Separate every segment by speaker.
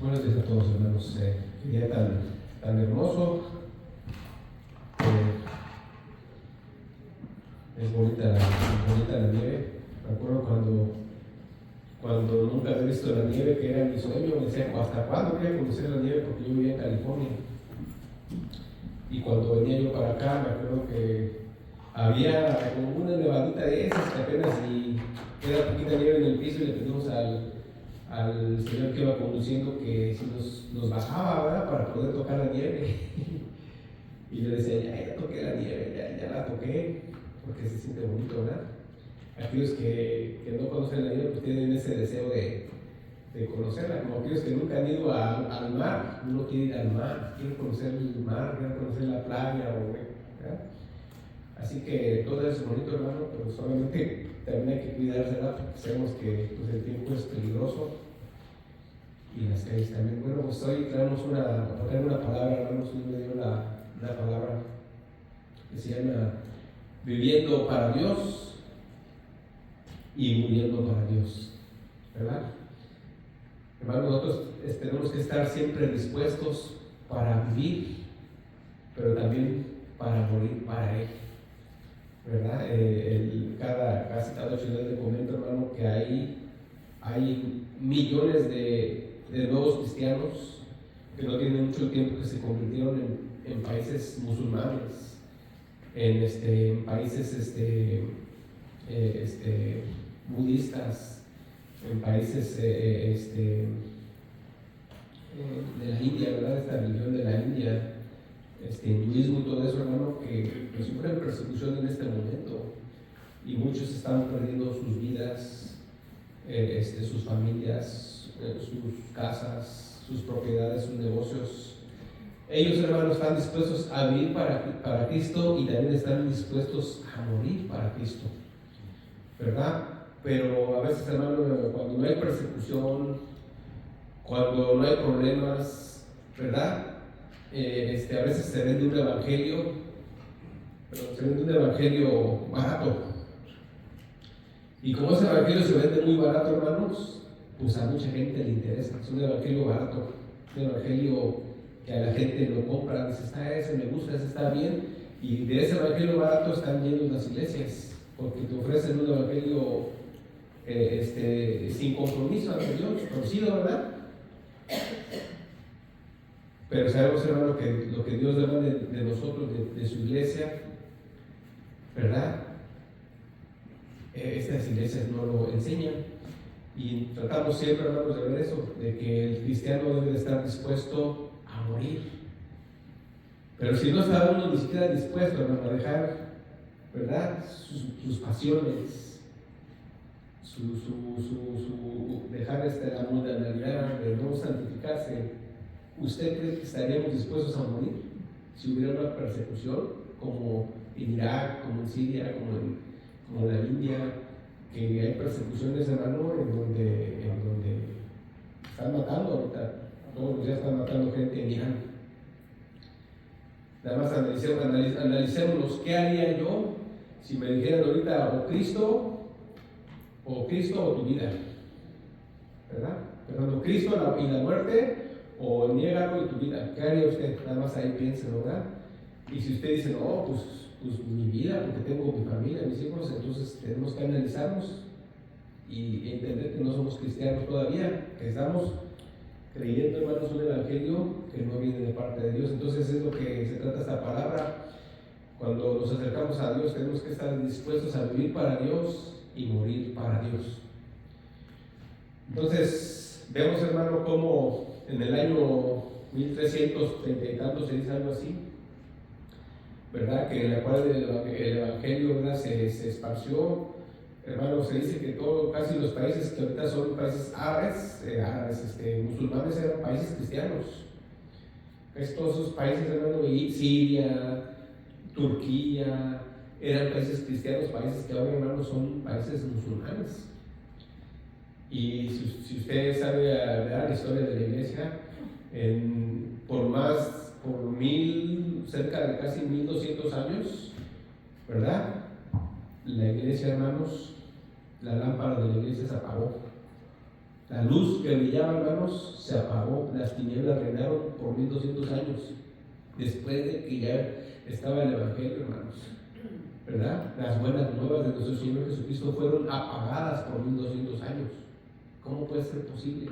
Speaker 1: Buenos días a todos, hermanos. Qué día tan hermoso. Es bonita la nieve. Me acuerdo cuando nunca había visto la nieve, que era mi sueño. Me decía, ¿hasta cuándo voy a conocer la nieve? Porque yo vivía en California. Y cuando venía yo para acá, me acuerdo que había como una nevadita de esas que apenas y queda poquita nieve en el piso, y le pedimos al señor que iba conduciendo que si nos bajaba, ¿verdad?, para poder tocar la nieve. Y yo decía, ya toqué la nieve, ya la toqué, porque se siente bonito, ¿verdad? Aquellos que no conocen la nieve pues tienen ese deseo de conocerla, como aquellos que nunca han ido al mar. Uno quiere ir al mar, quiere conocer el mar, quiere conocer la playa, ¿verdad? Así que todo es bonito, hermano, pero solamente también hay que cuidarse, ¿verdad? Porque sabemos que pues, el tiempo es peligroso y las calles también. Bueno, pues hoy traemos una palabra, hermanos. Dios me dio una palabra que se llama viviendo para Dios y muriendo para Dios, ¿verdad? Hermanos, nosotros tenemos que estar siempre dispuestos para vivir, pero también para morir para Él, ¿verdad? Casi cada 8 días le comento, hermano, que hay millones de nuevos cristianos que no tienen mucho tiempo, que se convirtieron en países musulmanes, en países budistas, en países de la India, ¿verdad? Esta religión de la India, hinduismo y todo eso, hermano, que sufren persecución en este momento, y muchos están perdiendo sus vidas, sus familias, sus casas, sus propiedades, sus negocios. Ellos, hermanos, están dispuestos a vivir para Cristo, y también están dispuestos a morir para Cristo, ¿verdad? Pero a veces, hermano, cuando no hay persecución, cuando no hay problemas, ¿verdad? A veces se vende un evangelio, pero se vende un evangelio barato. Y como ese evangelio se vende muy barato, hermanos, pues a mucha gente le interesa. Es un evangelio barato, un evangelio que a la gente lo compra, dice, ese me gusta, ese está bien. Y de ese evangelio barato están llenos las iglesias, porque te ofrecen un evangelio sin compromiso ante Dios, conocido, ¿verdad? Pero sabemos, hermano, que lo que Dios demanda de nosotros, de su iglesia, ¿verdad? Estas iglesias no lo enseñan, y tratamos siempre, hermanos, de ver eso, de que el cristiano debe de estar dispuesto a morir. Pero si no está uno ni siquiera dispuesto, hermano, a dejar, ¿verdad?, sus pasiones, dejar la mundanalidad, de no santificarse, ¿usted cree que estaríamos dispuestos a morir si hubiera una persecución como en Irak, como en Siria, como en la India, que hay persecuciones, hermano, en donde están matando ahorita, todos los días están matando gente en Irán? Nada más analicémonos, ¿qué haría yo si me dijeran ahorita o Cristo o tu vida? ¿Verdad? Perdón, Cristo y la muerte, o niégalo y tu vida. ¿Qué haría usted? Nada más ahí piensen, ¿verdad? Y si usted dice, no, pues mi vida, porque tengo mi familia, mis hijos, entonces tenemos que analizarnos y entender que no somos cristianos todavía, que estamos creyendo, hermanos, un evangelio que no viene de parte de Dios. Entonces es lo que se trata esta palabra. Cuando nos acercamos a Dios, tenemos que estar dispuestos a vivir para Dios y morir para Dios. Entonces vemos, hermano, cómo en el año 1330 y tanto, se dice algo así, ¿verdad?, que en la cual el evangelio, ¿verdad?, se esparció. Hermano, se dice que casi los países que ahorita son países árabes, musulmanes, eran países cristianos. Todos esos países, hermano, y Siria, Turquía, eran países cristianos, países que ahora, hermano, son países musulmanes. Y si usted sabe la historia de la iglesia, cerca de casi 1200 años, ¿verdad?, la iglesia, hermanos, la lámpara de la iglesia se apagó. La luz que brillaba, hermanos, se apagó. Las tinieblas reinaron por 1200 años. Después de que ya estaba el Evangelio, hermanos, ¿verdad? Las buenas nuevas de nuestro Señor Jesucristo fueron apagadas por 1200 años. ¿Cómo puede ser posible?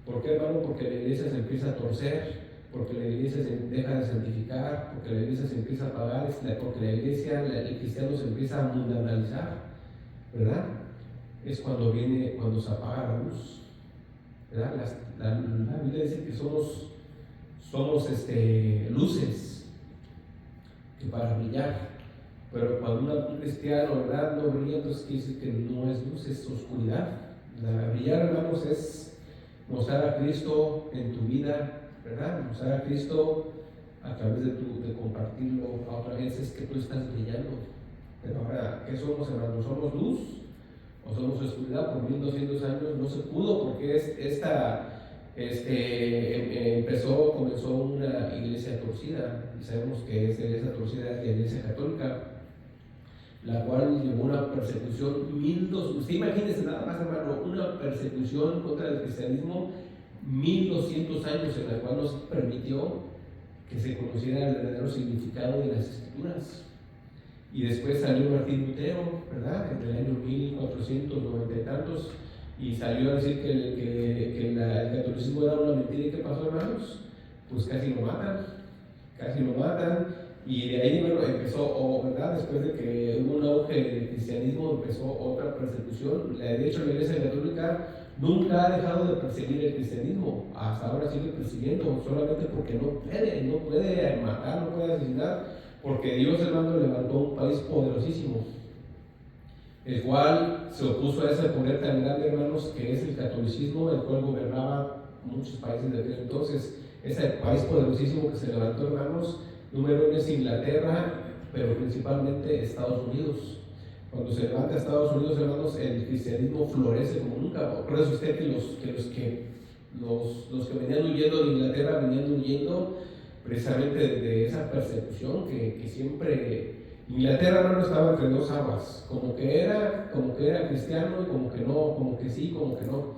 Speaker 1: ¿Por qué, hermano? Porque la iglesia se empieza a torcer, porque la iglesia se deja de santificar, porque la iglesia se empieza a apagar, porque la iglesia, el cristiano se empieza a mundanalizar, ¿verdad? Es cuando se apaga la luz, ¿verdad? La Biblia dice que somos luces que para brillar, pero cuando un cristiano, ¿verdad?, no brilla, entonces quiere decir que no es luz, es oscuridad. Brillar, hermanos, es mostrar a Cristo en tu vida, ¿verdad? Mostrar a Cristo a través de compartirlo a otra vez, es que tú estás brillando. Pero ahora, ¿qué somos, hermanos? ¿Somos luz o somos oscuridad? Por 1200 años no se pudo, porque comenzó una iglesia torcida, y sabemos que esa iglesia torcida es la iglesia católica, la cual llevó una persecución, usted imagínese nada más, hermano, una persecución contra el cristianismo 1200 años, en la cual nos permitió que se conociera el verdadero significado de las Escrituras. Y después salió Martín Lutero, ¿verdad?, en el año 1490 y tantos, y salió a decir que el catolicismo era una mentira. ¿Y qué pasó, hermanos? Pues casi lo matan, y de ahí, bueno, empezó, ¿verdad?, después de que hubo un auge del cristianismo, empezó otra persecución. De hecho, la Iglesia Católica nunca ha dejado de perseguir el cristianismo, hasta ahora sigue persiguiendo, solamente porque no puede matar, no puede asesinar, porque Dios, hermano, levantó un país poderosísimo, el cual se opuso a ese poder tan grande, hermanos, que es el catolicismo, el cual gobernaba muchos países de aquel entonces. Ese país poderosísimo que se levantó, hermanos, número uno es Inglaterra, pero principalmente Estados Unidos. Cuando se levanta Estados Unidos, hermanos, el cristianismo florece como nunca. Recuerde usted que los que venían huyendo de Inglaterra venían huyendo precisamente de esa persecución que siempre. Inglaterra, hermano, estaba entre dos aguas, como que era cristiano y como que no, como que sí, como que no.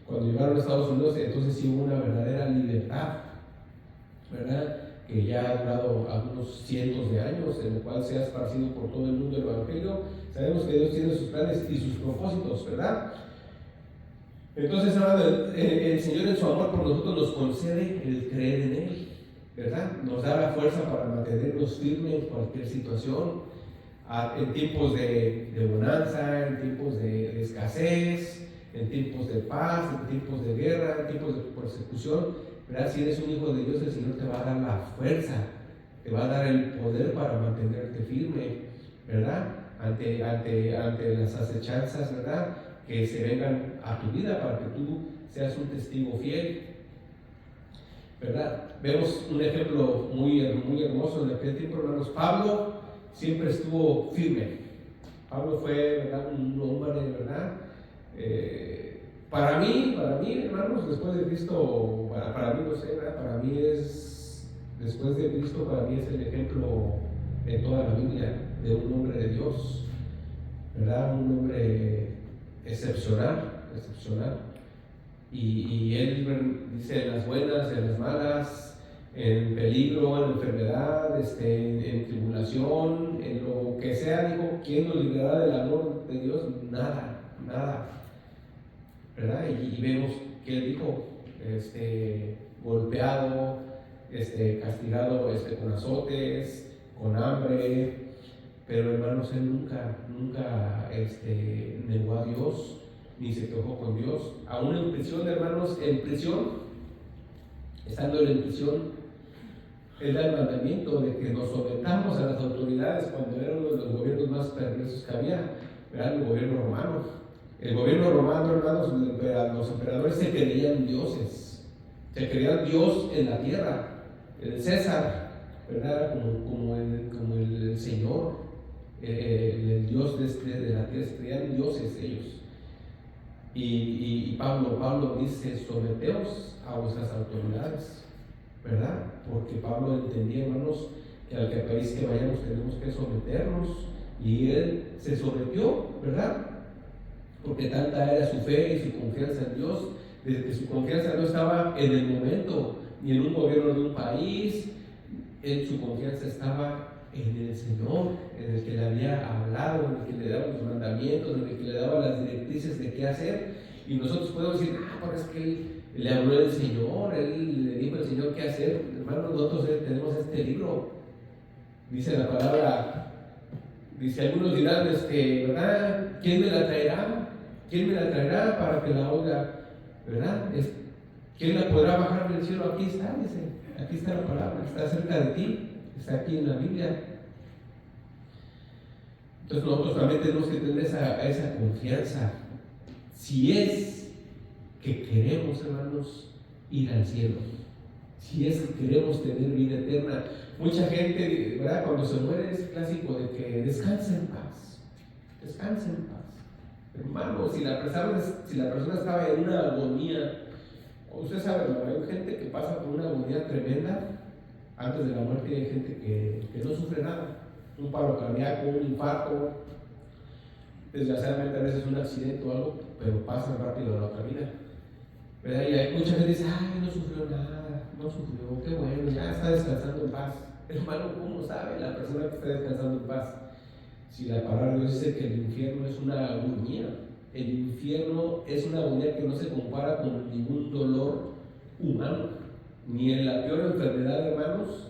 Speaker 1: Cuando llegaron a Estados Unidos, entonces sí hubo una verdadera libertad, ¿verdad?, que ya ha durado algunos cientos de años, en el cual se ha esparcido por todo el mundo el Evangelio. Sabemos que Dios tiene sus planes y sus propósitos, ¿verdad? Entonces, hermano, el Señor en su amor por nosotros nos concede el creer en Él, ¿verdad? Nos da la fuerza para mantenernos firmes en cualquier situación, en tiempos de bonanza, en tiempos de escasez, en tiempos de paz, en tiempos de guerra, en tiempos de persecución, ¿verdad? Si eres un hijo de Dios, el Señor te va a dar la fuerza, te va a dar el poder para mantenerte firme, ¿verdad?, ante las acechanzas, ¿verdad?, que se vengan a tu vida, para que tú seas un testigo fiel, ¿verdad? Vemos un ejemplo muy hermoso en aquel tiempo, hermanos. Pablo siempre estuvo firme. Pablo fue, ¿verdad?, un hombre, ¿verdad? Para mí, hermanos, después de Cristo, para mí, no sé, ¿verdad?, después de Cristo, para mí es el ejemplo de toda la Biblia de un hombre de Dios, ¿verdad? Un hombre excepcional. Y él dice, en las buenas, en las malas, en peligro, en enfermedad, en tribulación, en lo que sea, dijo, ¿quién nos librará del amor de Dios? Nada, ¿verdad? Y vemos que él dijo, golpeado, castigado, con azotes, con hambre, pero, hermanos, él nunca negó a Dios, ni se quejó con Dios. Aún en prisión, hermanos, estando en prisión, él da el mandamiento de que nos sometamos a las autoridades cuando eran uno de los gobiernos más perversos que había, era el gobierno romano. El gobierno romano, hermanos, los emperadores se creían dioses, se creían Dios en la tierra, el César, ¿verdad?, como el Señor, el Dios de la tierra, se creían dioses ellos. Y Pablo dice, someteos a vuestras autoridades, ¿verdad? Porque Pablo entendía, hermanos, que al país que vayamos tenemos que someternos, y él se sometió, ¿verdad? porque tanta era su fe y su confianza en Dios, desde que su confianza no estaba en el momento, ni en un gobierno de un país, su confianza estaba en el Señor, en el que le había hablado, en el que le daba los mandamientos, en el que le daba las directrices de qué hacer. Y nosotros podemos decir, pero es que él le habló el Señor, él le dijo al Señor qué hacer. Hermanos, nosotros tenemos este libro, dice la palabra, dice, algunos dirán, ¿verdad? ¿Quién me la traerá? ¿Quién me la traerá para que la oiga? ¿Verdad? ¿Quién la podrá bajar del cielo? Aquí está, dice, aquí está la palabra, está cerca de ti, está aquí en la Biblia. Entonces nosotros también tenemos que tener esa confianza. Si es que queremos, hermanos, ir al cielo, si es que queremos tener vida eterna. Mucha gente, ¿verdad?, cuando se muere es clásico de que descanse en paz, descanse en paz. Hermano, si la persona estaba en una agonía, usted sabe, hay gente que pasa por una agonía tremenda antes de la muerte, y hay gente que no sufre nada, un paro cardíaco, un infarto, desgraciadamente a veces un accidente o algo, pero pasan rápido a la otra vida, ¿verdad? Y hay mucha gente que dice, ay, no sufrió nada, no sufrió, qué bueno, ya está descansando en paz. Hermano, ¿cómo sabe la persona que está descansando en paz? Si la palabra de Dios dice que el infierno es una agonía, el infierno es una agonía que no se compara con ningún dolor humano, ni en la peor enfermedad, hermanos,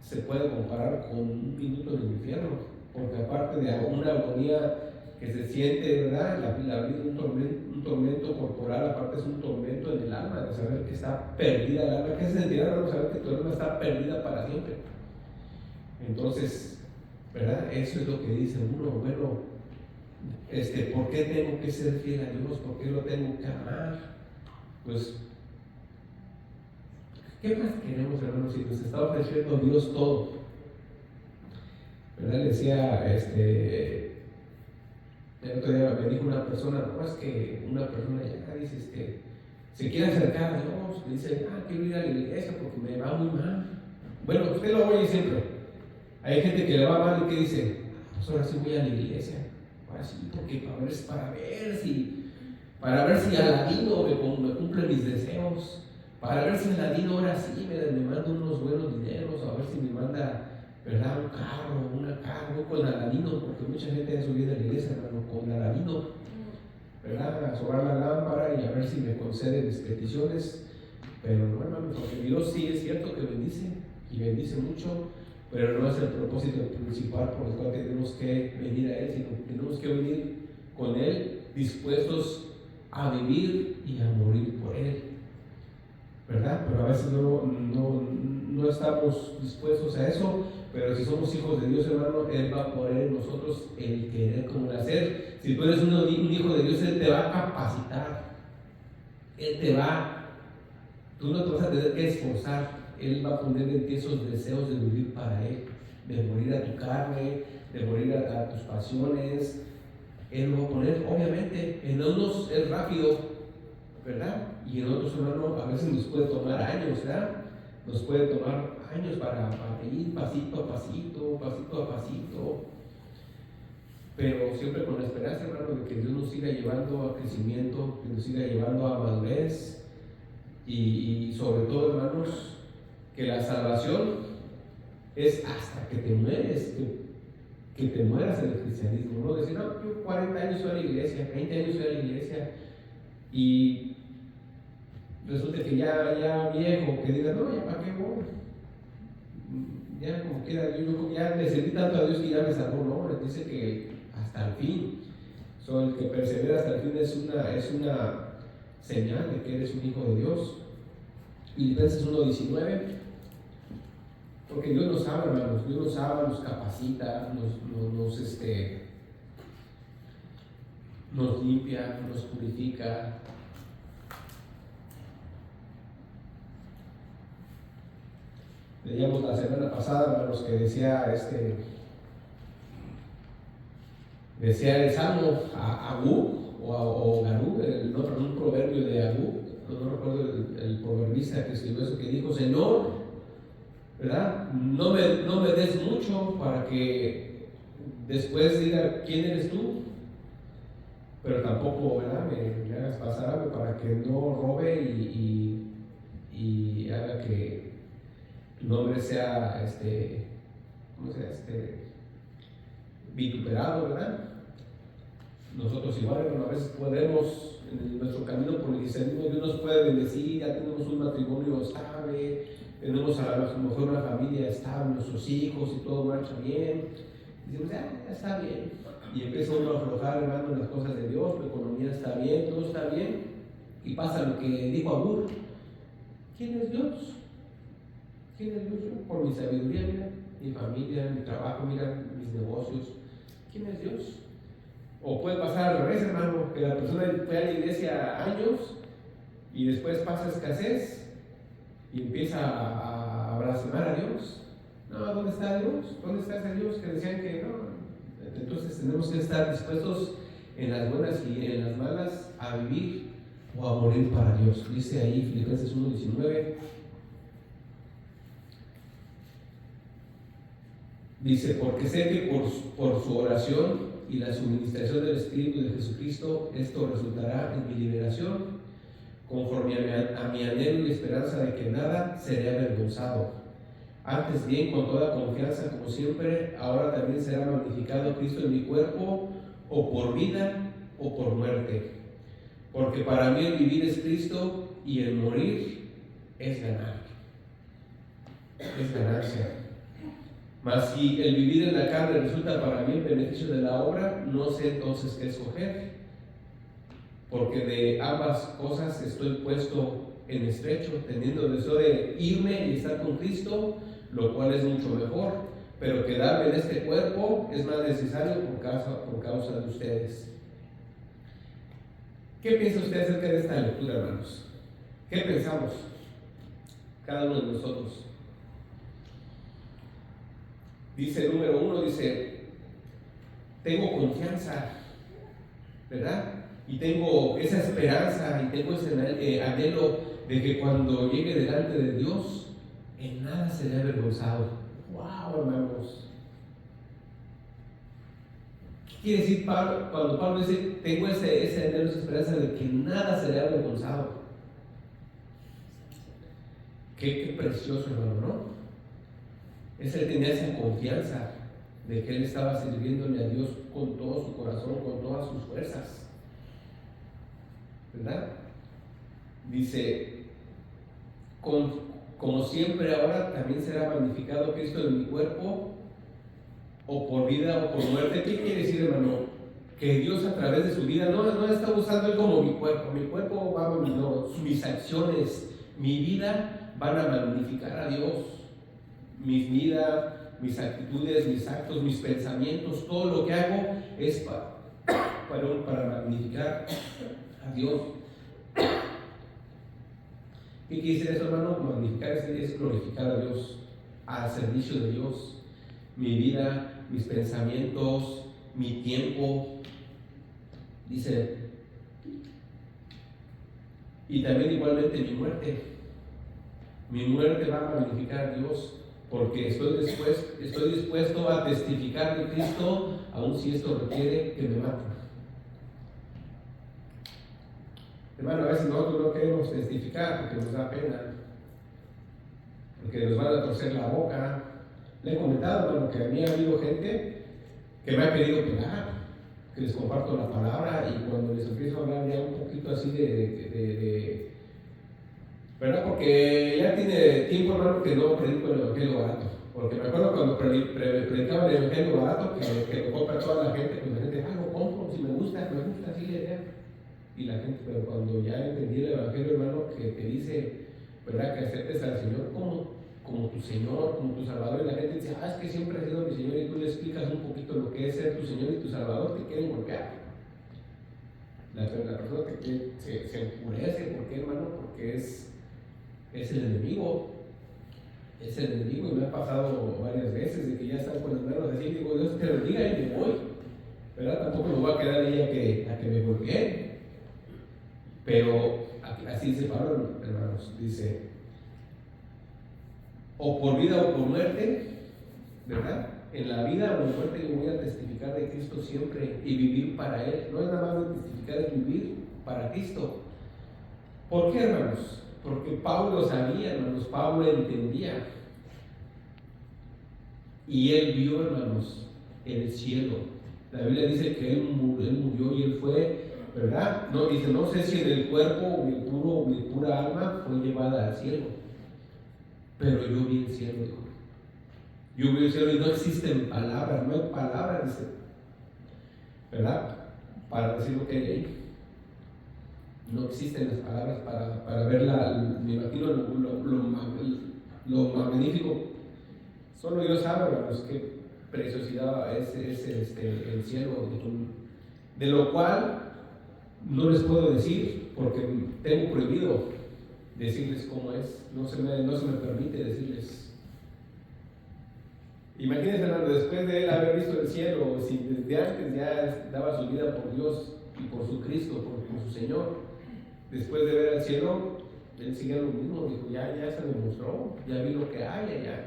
Speaker 1: se puede comparar con un minuto en el infierno, porque aparte de una agonía que se siente, ¿verdad?, la vida, un tormento corporal, aparte es un tormento en el alma, de saber que está perdida el alma. ¿Qué se sentirá, hermano, saber que tu alma está perdida para siempre? Entonces, ¿verdad? Eso es lo que dice uno. Bueno, ¿por qué tengo que ser fiel a Dios? ¿Por qué lo tengo que amar? Pues, ¿qué más queremos, hermanos, si nos está ofreciendo Dios todo? ¿Verdad? Le decía, el otro día me dijo una persona, no, es que una persona ya dice, se quiere acercar a Dios, le dice, quiero ir a la iglesia porque me va muy mal. Bueno, usted lo oye siempre. Hay gente que le va mal y que dice, pues ahora sí voy a la iglesia, ahora sí, porque para ver si Aladino me cumple mis deseos, para ver si Aladino ahora sí me manda unos buenos dineros, a ver si me manda, ¿verdad?, un carro, una casa, no con Aladino, porque mucha gente ha subido a la iglesia, hermano, con Aladino, ¿verdad?, a sobrar la lámpara y a ver si me concede mis peticiones. Pero no, hermano, porque Dios sí es cierto que bendice, y bendice mucho, pero no es el propósito principal por el cual tenemos que venir a Él, sino que tenemos que venir con Él dispuestos a vivir y a morir por Él, ¿verdad? Pero a veces no estamos dispuestos a eso. Pero si somos hijos de Dios, hermano, Él va a poner en nosotros el querer como el hacer. Si tú eres un hijo de Dios, Él te va a capacitar, tú no te vas a tener que esforzar. Él va a poner en ti esos deseos de vivir para Él, de morir a tu carne, de morir a tus pasiones. Él lo va a poner, obviamente, en unos es rápido, ¿verdad? Y en otros, hermano, a veces nos puede tomar años, ¿verdad? Nos puede tomar años para ir pasito a pasito, pasito a pasito, pero siempre con la esperanza, hermano, de que Dios nos siga llevando a crecimiento, que nos siga llevando a madurez, y sobre todo, hermanos, que la salvación es hasta que te mueres, que te mueras en el cristianismo. No decir, no, yo 40 años soy a la iglesia, 20 años soy a la iglesia, y resulta que ya viejo, que diga, no, ya para qué voy, ya como queda, yo ya le serví tanto a Dios que ya me salvó. No, dice que hasta el fin. El que persevera hasta el fin es una señal de que eres un hijo de Dios. Filipenses 1:19, porque Dios nos ama, hermanos, Dios nos ama, nos capacita, nos limpia, nos purifica. Leíamos la semana pasada, hermanos, que decía el Salmo Agú o Garú, un proverbio de Agú, no recuerdo el proverbista que escribió eso, que dijo, Señor, ¿verdad?, no me des mucho para que después diga quién eres tú. pero tampoco, ¿verdad? Me hagas pasar hambre para que no robe y haga que tu nombre sea, ¿cómo se llama? Vituperado, ¿verdad? Nosotros igual, bueno, a veces podemos, en nuestro camino por el cristianismo, Dios nos puede bendecir, ya tenemos un matrimonio estable, tenemos a lo mejor una familia estable, nuestros hijos y todo marcha bien. Y decimos, ya está bien. Y empieza uno a aflojar, hermano, en las cosas de Dios, la economía está bien, todo está bien. Y pasa lo que dijo Agur. ¿Quién es Dios? ¿Quién es Dios? Yo, por mi sabiduría, mira, mi familia, mi trabajo, mira, mis negocios. ¿Quién es Dios? O puede pasar al revés, hermano, que la persona fue a la iglesia años y después pasa escasez y empieza a blasfemar a Dios. No, ¿dónde está Dios? ¿Dónde está ese Dios que decían que no? Entonces tenemos que estar dispuestos en las buenas y en las malas a vivir o a morir para Dios. Dice ahí Filipenses 1:19. Dice, porque sé que por su oración y la suministración del Espíritu de Jesucristo, esto resultará en mi liberación, conforme a mi anhelo y esperanza de que nada seré avergonzado. Antes bien, con toda confianza, como siempre, ahora también será magnificado Cristo en mi cuerpo, o por vida o por muerte. Porque para mí el vivir es Cristo y el morir es ganar. Es ganancia. Mas si el vivir en la carne resulta para mí el beneficio de la obra, no sé entonces qué escoger, porque de ambas cosas estoy puesto en estrecho, teniendo el deseo de irme y estar con Cristo, lo cual es mucho mejor, pero quedarme en este cuerpo es más necesario por causa de ustedes. ¿Qué piensa usted acerca de esta lectura, hermanos? ¿Qué pensamos cada uno de nosotros? Dice, número 1, dice, tengo confianza, ¿verdad? Y tengo esa esperanza y tengo ese anhelo de que cuando llegue delante de Dios, en nada seré avergonzado. ¡Wow, hermanos! ¿Qué quiere decir cuando Pablo dice, tengo ese anhelo, esa esperanza de que en nada seré avergonzado? Qué precioso, hermano, ¿no? Él tenía esa confianza de que él estaba sirviéndole a Dios con todo su corazón, con todas sus fuerzas, ¿verdad? Dice, como siempre ahora también será magnificado Cristo en mi cuerpo, o por vida o por muerte. ¿Qué quiere decir, hermano? Que Dios a través de su vida no está usando él como mi cuerpo va a mis acciones, mi vida van a magnificar a Dios. Mi vida, mis actitudes, mis actos, mis pensamientos, todo lo que hago es para magnificar a Dios. ¿Qué quiere decir eso, hermano? Magnificar es glorificar a Dios, al servicio de Dios. Mi vida, mis pensamientos, mi tiempo. Dice, y también igualmente mi muerte. Mi muerte va a magnificar a Dios. Porque estoy dispuesto a testificar de Cristo, aun si esto requiere que me maten. Hermano, a veces nosotros no queremos testificar porque nos da pena, porque nos van a torcer la boca. Le he comentado, hermano, que a mí ha habido gente que me ha querido pegar, que les comparto la palabra y cuando les empiezo a hablar ya un poquito así ¿verdad? Porque ya tiene tiempo, hermano, que no predico el evangelio barato. Porque me acuerdo cuando predicaba el evangelio barato, que lo compra toda la gente, pues la gente, lo compro, si me gusta, así la idea. Y la gente, pero cuando ya entendí el evangelio, hermano, que te dice, ¿verdad? Que aceptes al Señor como tu Señor, como tu Salvador, y la gente dice, es que siempre ha sido mi Señor, y tú le explicas un poquito lo que es ser tu Señor y tu Salvador, te quieren golpear. La persona se enfurece, ¿por qué, hermano? Porque es el enemigo, y me ha pasado varias veces de que ya están con las manos así, digo, Dios te bendiga y me voy, ¿verdad? Tampoco me voy a quedar ahí a que me golpeen, pero así dice Pablo, hermanos, dice, o por vida o por muerte, ¿verdad? en la vida o en la muerte yo voy a testificar de Cristo siempre y vivir para Él. No es nada más de testificar, es vivir para Cristo. ¿Por qué, hermanos? Porque Pablo sabía, hermanos, Pablo entendía. Y él vio, hermanos, el cielo. La Biblia dice que él murió y él fue, ¿verdad? No, dice, no sé si en el cuerpo mi pura alma fue llevada al cielo. Pero yo vi el cielo, dijo. Yo vi el cielo y no existen palabras, no hay palabras, dice, ¿verdad? Para decir lo que hay ahí. No existen las palabras para verla, me imagino lo magnífico. Solo Dios sabe, hermanos, qué preciosidad es el cielo, de lo cual no les puedo decir porque tengo prohibido decirles cómo es, no se me permite decirles. Imagínense, hermano, después de él haber visto el cielo, si desde antes ya daba su vida por Dios y por su Cristo, por su Señor, después de ver el cielo, él sigue lo mismo, dijo, ya se me mostró, ya vi lo que hay allá.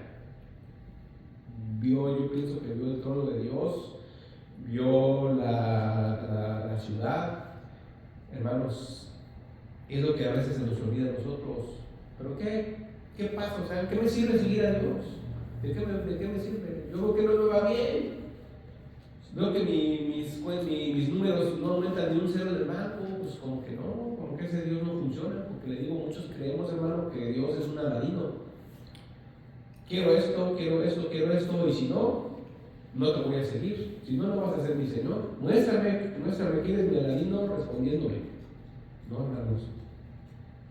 Speaker 1: Yo pienso que vio el trono de Dios, vio la ciudad. Hermanos, es lo que a veces se nos olvida a nosotros. Pero ¿qué pasa? O sea, ¿qué me sirve seguir a Dios? ¿De qué me sirve? Yo creo que no me va bien. Veo que mis números no aumentan ni un cero en el banco, pues como que no, como que ese Dios no funciona, porque le digo, muchos creemos, hermano, que Dios es un aladino. Quiero esto, y si no te voy a seguir. Si no vas a ser mi Señor. Muéstrame quién es mi aladino respondiéndome. No, hermanos.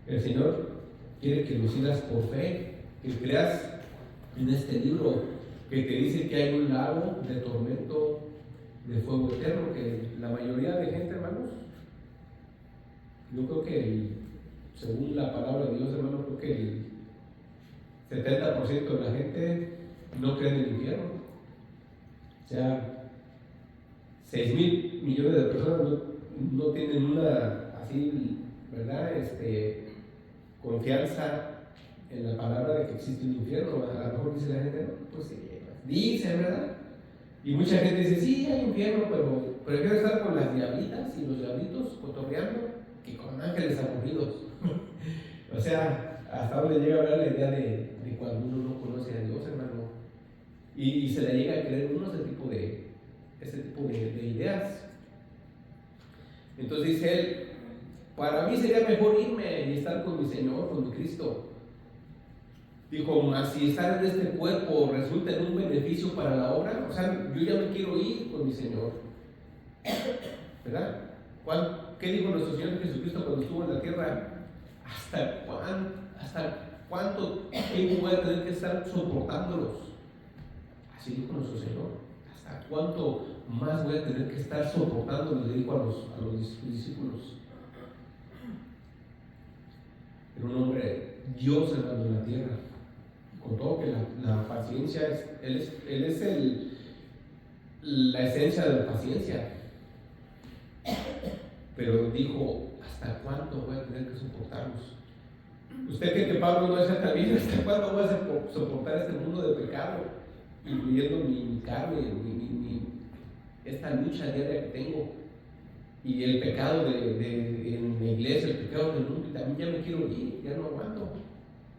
Speaker 1: El Señor quiere que lo sigas por fe, que creas en este libro que te dice que hay un lago de tormento de fuego eterno, que la mayoría de gente, hermanos, yo creo que según la palabra de Dios, hermano, creo que el 70% de la gente no cree en el infierno. O sea, 6,000 millones de personas no tienen una así, ¿verdad? Confianza en la palabra de que existe un infierno. A lo mejor dice la gente, no, pues sí, dice, ¿verdad? Y mucha gente dice, sí, hay infierno, pero prefiero estar con las diablitas y los diablitos cotorreando que con ángeles aburridos. O sea, hasta donde llega a hablar la idea de cuando uno no conoce a Dios, hermano, y se le llega a creer uno ese tipo de ideas. Entonces dice él, para mí sería mejor irme y estar con mi Señor, con mi Cristo. Dijo, más si estar en este cuerpo resulta en un beneficio para la obra, o sea, yo ya me quiero ir con mi Señor, ¿verdad? ¿Qué dijo nuestro Señor Jesucristo cuando estuvo en la tierra? ¿Hasta cuánto tiempo voy a tener que estar soportándolos? Así dijo nuestro Señor. ¿Hasta cuánto más voy a tener que estar soportándolos? Le dijo a los discípulos. Era un hombre, Dios hermano en la tierra. Con todo que la paciencia Él es la esencia de la paciencia. Pero dijo, ¿hasta cuánto voy a tener que soportarlos? ¿Usted cree que Pablo no está también? ¿Hasta cuándo voy a soportar este mundo de pecado? Incluyendo mi carne, esta lucha diaria que tengo. Y el pecado en la iglesia, el pecado del mundo, y también ya me quiero ir, ya no aguanto.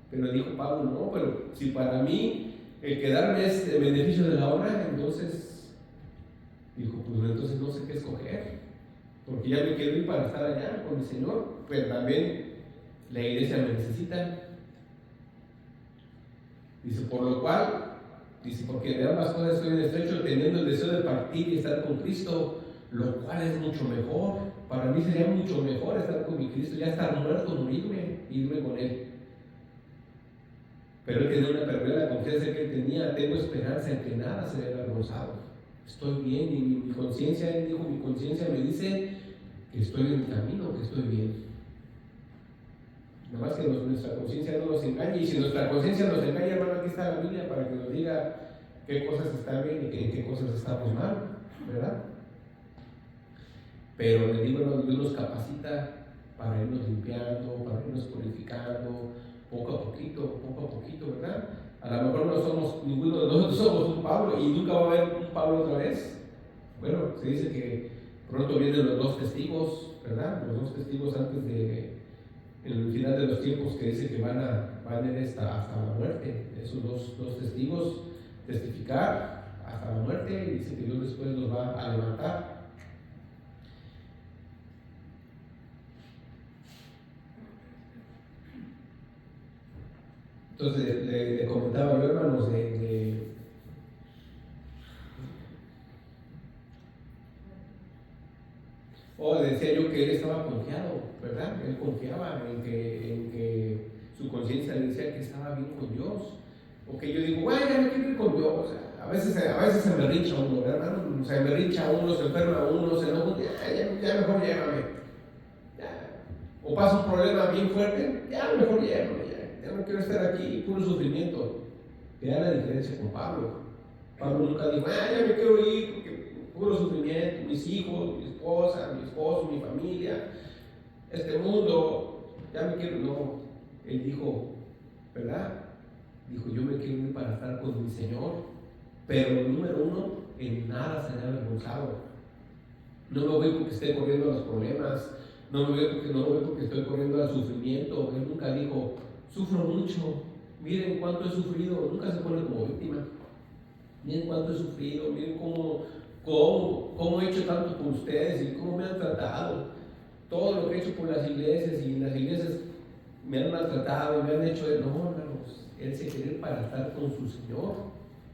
Speaker 1: Pero dijo Pablo, no, pero si para mí el quedarme es el beneficio de la obra, entonces, dijo, pues entonces no sé qué escoger, porque ya me quiero ir para estar allá con mi Señor, pero también la iglesia me necesita. Dice, por lo cual, dice, porque de ambas cosas estoy en estrecho, teniendo el deseo de partir y estar con Cristo, lo cual es mucho mejor. Para mí sería mucho mejor estar con mi Cristo, ya estar muerto, morirme, irme con Él. Pero él tenía una perfecta confianza que él tenía, tengo esperanza en que nada se vea avergonzado. Estoy bien y mi conciencia, él dijo, mi conciencia me dice que estoy en el camino, que estoy bien. Nada más que nuestra conciencia no nos engañe, y si nuestra conciencia nos engaña, hermano, aquí está la Biblia para que nos diga qué cosas están bien y en qué cosas estamos mal, ¿verdad? Pero le digo, Dios nos capacita para irnos limpiando, para irnos purificando, poco a poquito, ¿verdad? A lo mejor no somos, ninguno de nosotros somos un Pablo y nunca va a haber un Pablo otra vez. Bueno, se dice que pronto vienen los dos testigos, ¿verdad? Los dos testigos antes de el final de los tiempos, que dice que van a ir hasta la muerte. Esos dos testigos testificar hasta la muerte, y dice que Dios después los va a levantar. Entonces le comentaba yo, hermanos, decía yo que él estaba confiado, ¿verdad? Él confiaba en que su conciencia le decía que estaba bien con Dios. O que yo digo, bueno, ya me quiero ir con Dios. O sea, a veces se me rincha uno, ¿verdad? Se me rincha uno, se enferma uno, se enoja, ya mejor llévame. Ya. O pasa un problema bien fuerte, ya mejor llévame. Ya no quiero estar aquí, puro sufrimiento. Vea la diferencia con Pablo. Pablo nunca dijo, ya me quiero ir, porque puro sufrimiento, mis hijos, mi esposa, mi esposo, mi familia, este mundo, ya me quiero. No, él dijo, ¿verdad? Dijo, yo me quiero ir para estar con mi Señor, pero número uno, en nada seré avergonzado. No me voy porque esté corriendo a los problemas, no me voy porque estoy corriendo al sufrimiento. Él nunca dijo, sufro mucho, miren cuánto he sufrido. Nunca se pone como víctima. Miren cuánto he sufrido, miren cómo he hecho tanto por ustedes y cómo me han tratado. Todo lo que he hecho por las iglesias, y en las iglesias me han maltratado y me han hecho. No, hermanos, él se quería ir para estar con su Señor,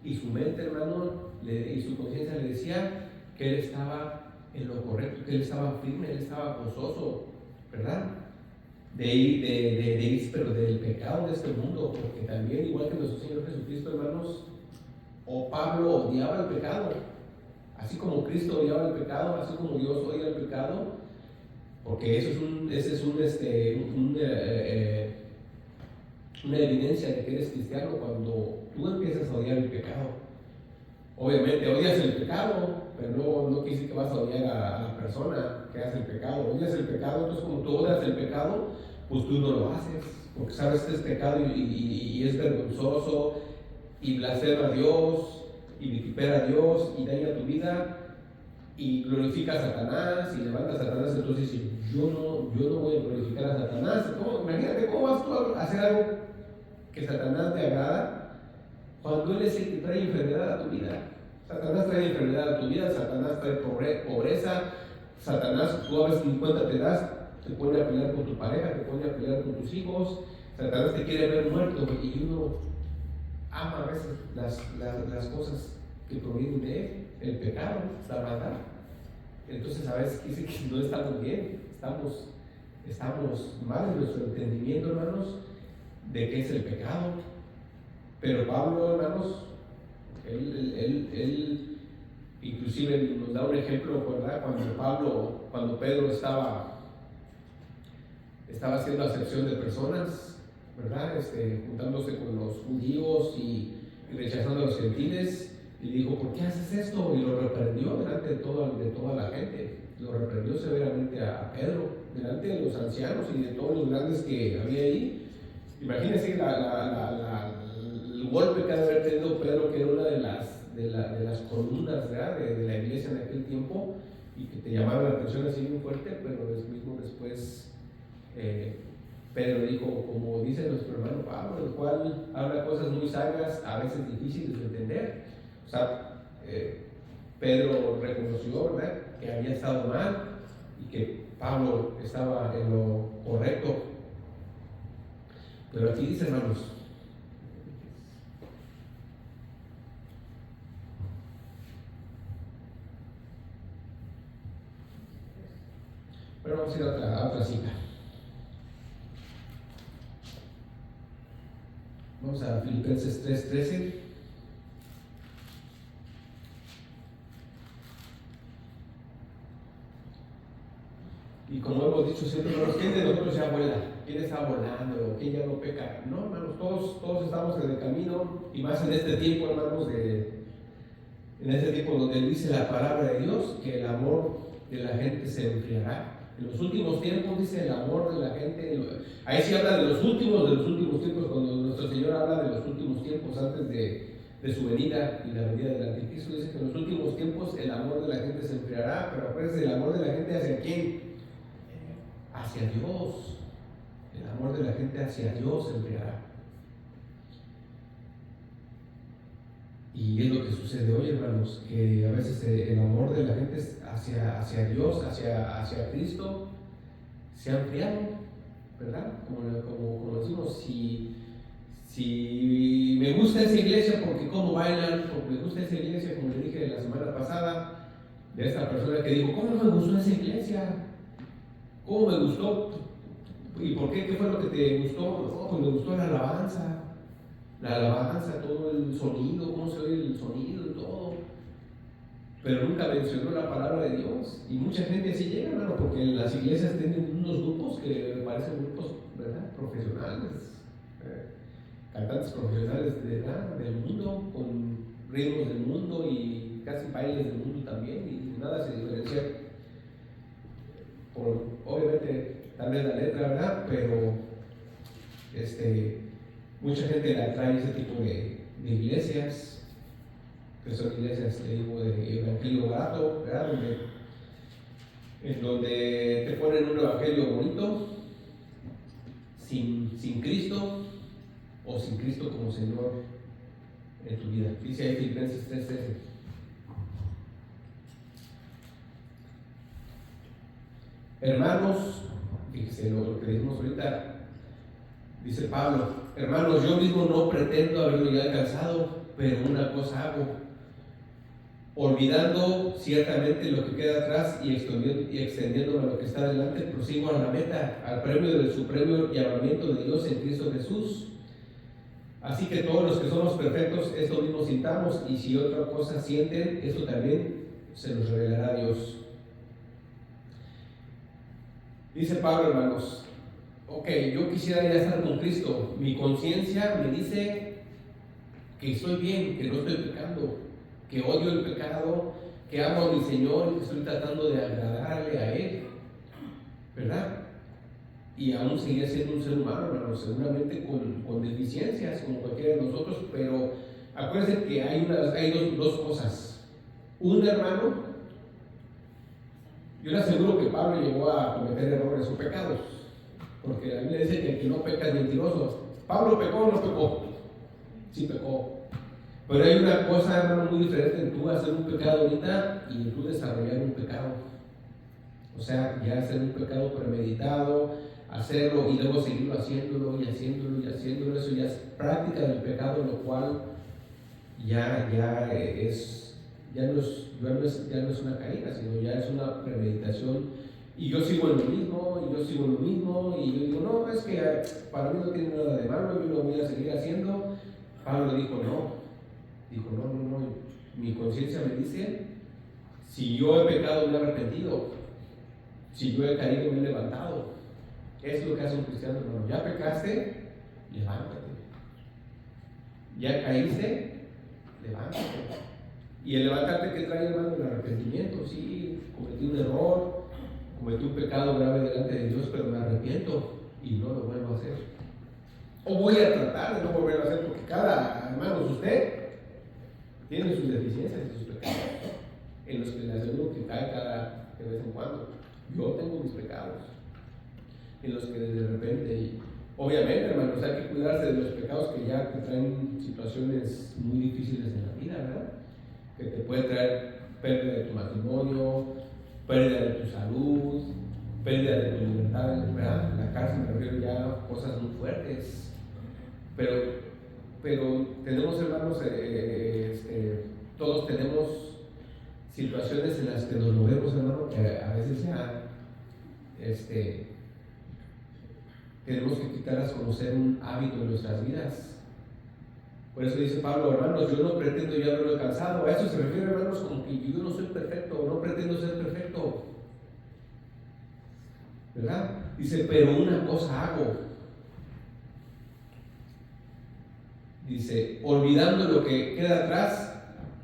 Speaker 1: y su mente, hermano, y su conciencia le decía que él estaba en lo correcto, que él estaba firme, él estaba gozoso, ¿verdad? De ir, pero del pecado de este mundo, porque también, igual que nuestro Señor Jesucristo, hermanos, o Pablo odiaba el pecado, así como Cristo odiaba el pecado, así como Dios odia el pecado, porque esa es una evidencia de que eres cristiano cuando tú empiezas a odiar el pecado. Obviamente odias el pecado, pero no quiere decir que vas a odiar a la persona que hace el pecado. Odias el pecado, entonces como tú odias el pecado, pues tú no lo haces, porque sabes que es pecado y es vergonzoso, y blasfema a Dios, y vitupera a Dios, y daña tu vida, y glorifica a Satanás, y levanta a Satanás. Entonces yo no voy a glorificar a Satanás. Imagínate cómo vas tú a hacer algo que Satanás te agrada, cuando él es el que trae enfermedad a tu vida. Satanás trae enfermedad a tu vida, Satanás trae pobreza, Satanás, tú a veces ni cuenta te das, te pone a pelear con tu pareja, te pone a pelear con tus hijos. Satanás te quiere ver muerto, y uno ama a veces las cosas que provienen de él, el pecado, la maldad. Entonces a veces dice que no estamos bien, estamos mal en nuestro entendimiento, hermanos, de qué es el pecado. Pero Pablo, hermanos, él inclusive nos da un ejemplo, ¿verdad? Cuando Pedro estaba haciendo acepción de personas, ¿verdad? Juntándose con los judíos y rechazando a los gentiles, y dijo, ¿por qué haces esto? Y lo reprendió delante de toda la gente. Lo reprendió severamente a Pedro, delante de los ancianos y de todos los grandes que había ahí. Imagínense el golpe que ha de haber tenido Pedro, que era una de las columnas, ¿verdad? de la iglesia en aquel tiempo, y que te llamaba la atención así muy fuerte. Pero después Pedro dijo, como dice nuestro hermano Pablo, el cual habla cosas muy sabias, a veces difíciles de entender. O sea, Pedro reconoció, ¿verdad?, que había estado mal y que Pablo estaba en lo correcto. Pero aquí dice, hermanos, bueno, vamos a ir a otra cita. Vamos a Filipenses 3:13. Y como hemos dicho siempre, hermanos, ¿quién de nosotros ya vuela? ¿Quién está volando? ¿Quién ya no peca? No, hermanos, todos estamos en el camino, y más en este tiempo, hermanos, en este tiempo donde dice la palabra de Dios que el amor de la gente se enfriará. En los últimos tiempos, dice, el amor de la gente. Ahí sí habla de los últimos tiempos, cuando nuestro Señor habla de los últimos tiempos antes de su venida y la venida del anticristo. Dice que en los últimos tiempos el amor de la gente se enfriará, pero acuérdense, el amor de la gente ¿hacia quién? Hacia Dios. El amor de la gente hacia Dios se enfriará. Y es lo que sucede hoy, hermanos, que a veces el amor de la gente hacia Dios, hacia Cristo, se ha enfriado, ¿verdad? Como decimos, si me gusta esa iglesia porque cómo bailan, porque me gusta esa iglesia, como le dije la semana pasada, de esta persona que dijo, ¿cómo me gustó esa iglesia? ¿Cómo me gustó? ¿Y por qué? ¿Qué fue lo que te gustó? No, pues me gustó la alabanza, todo el sonido, cómo se oye el sonido y todo. Pero nunca mencionó la palabra de Dios. Y mucha gente así llega, hermano, porque en las iglesias tienen unos grupos que me parecen grupos, ¿verdad?, profesionales, cantantes profesionales del mundo, con ritmos del mundo y casi bailes del mundo también, y nada se diferencia por, obviamente, también la letra, ¿verdad? Pero mucha gente le atrae ese tipo de iglesias, que son iglesias, le digo, de evangelio barato, ¿verdad? En donde te ponen un evangelio bonito, sin Cristo, o sin Cristo como Señor en tu vida. Dice ahí Filipenses 3:13. Hermanos, fíjese lo que dijimos ahorita, dice Pablo, hermanos, yo mismo no pretendo haberlo ya alcanzado, pero una cosa hago, olvidando ciertamente lo que queda atrás y extendiéndome a lo que está delante, prosigo a la meta, al premio del supremo llamamiento de Dios en Cristo Jesús. Así que todos los que somos perfectos, esto mismo sintamos, y si otra cosa sienten, eso también se los revelará Dios. Dice Pablo, hermanos, ok, yo quisiera ya estar con Cristo, mi conciencia me dice que estoy bien, que no estoy pecando, que odio el pecado, que amo a mi Señor y que estoy tratando de agradarle a Él, ¿verdad? Y aún seguir siendo un ser humano, hermano, seguramente con deficiencias como cualquiera de nosotros, pero acuérdense que hay dos cosas. Un hermano, yo le aseguro que Pablo llegó a cometer errores o pecados, porque la Biblia dice que el que no peca es mentiroso. ¿Pablo pecó o no pecó? Sí pecó. Pero hay una cosa, hermano, muy diferente en tú hacer un pecado ahorita y en tú desarrollar un pecado. O sea, ya hacer un pecado premeditado, hacerlo y luego seguirlo haciéndolo y haciéndolo y haciéndolo, eso ya es práctica del pecado, lo cual ya no es una caída, sino ya es una premeditación. Y yo sigo en lo mismo, y yo digo, no, es que para mí no tiene nada de malo, yo lo voy a seguir haciendo. Pablo dijo, no, mi conciencia me dice, si yo he pecado, me he arrepentido, si yo he caído, me he levantado. Es lo que hace un cristiano, hermano. Ya pecaste, levántate. Ya caíste, levántate. Y el levantarte que trae, hermano, el arrepentimiento. Sí, cometí un error, cometí un pecado grave delante de Dios, pero me arrepiento y no lo vuelvo a hacer. O voy a tratar de no volverlo a hacer, porque cada hermano, usted tiene sus deficiencias y sus pecados, en los que le aseguro que cae de vez en cuando. Yo tengo mis pecados, en los que de repente, obviamente, hermanos, hay que cuidarse de los pecados que ya te traen situaciones muy difíciles en la vida, ¿verdad? Que te puede traer pérdida de tu matrimonio, pérdida de tu salud, pérdida de tu libertad, ¿verdad? En la cárcel me refiero ya a cosas muy fuertes. Pero tenemos, hermanos, todos tenemos situaciones en las que nos movemos, hermano, que a veces ya tenemos que quitarlas como ser un hábito en nuestras vidas. Por eso dice Pablo, hermanos, yo no pretendo ya haberlo alcanzado. A eso se refiere, hermanos, como que yo no soy perfecto, no pretendo ser perfecto, ¿verdad? Dice, pero una cosa hago. Dice, olvidando lo que queda atrás,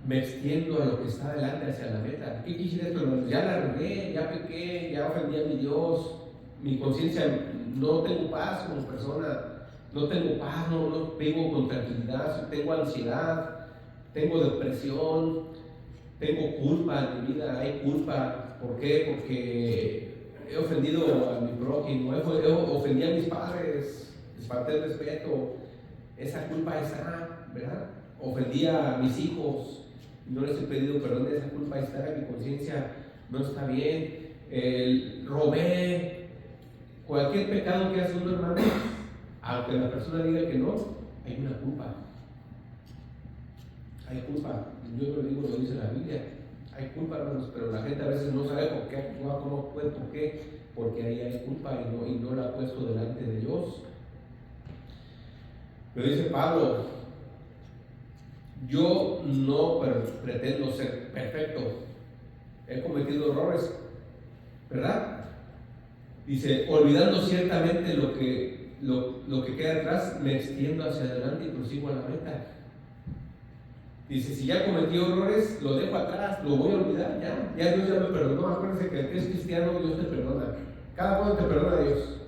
Speaker 1: me extiendo a lo que está delante hacia la meta. ¿Qué quisiera esto, hermanos? Ya la regué, ya pequé, ya ofendí a mi Dios, mi conciencia, no tengo paz como persona, no tengo paz, no vivo con tranquilidad, tengo ansiedad, tengo depresión, tengo culpa en mi vida, hay culpa. ¿Por qué? Porque he ofendido a mi prójimo, he ofendido a mis padres, les falté el respeto, esa culpa está, ¿verdad? Ofendí a mis hijos, no les he pedido perdón, esa culpa está, mi conciencia no está bien, robé, cualquier pecado que hace un hermano, aunque la persona diga que no, hay una culpa. Hay culpa, yo no lo digo, lo dice la Biblia. Hay culpa, hermanos, pero la gente a veces no sabe por qué actúa, cómo puede, por qué, porque ahí hay culpa y no la ha puesto delante de Dios. Pero dice Pablo, yo no pretendo ser perfecto, he cometido errores, ¿verdad? Dice, olvidando ciertamente lo que queda atrás, me extiendo hacia adelante y prosigo a la meta. Dice, si ya cometí errores, lo dejo atrás, lo voy a olvidar, ya Dios ya me perdonó. Acuérdense que el que es cristiano, Dios te perdona. Cada uno te perdona a Dios.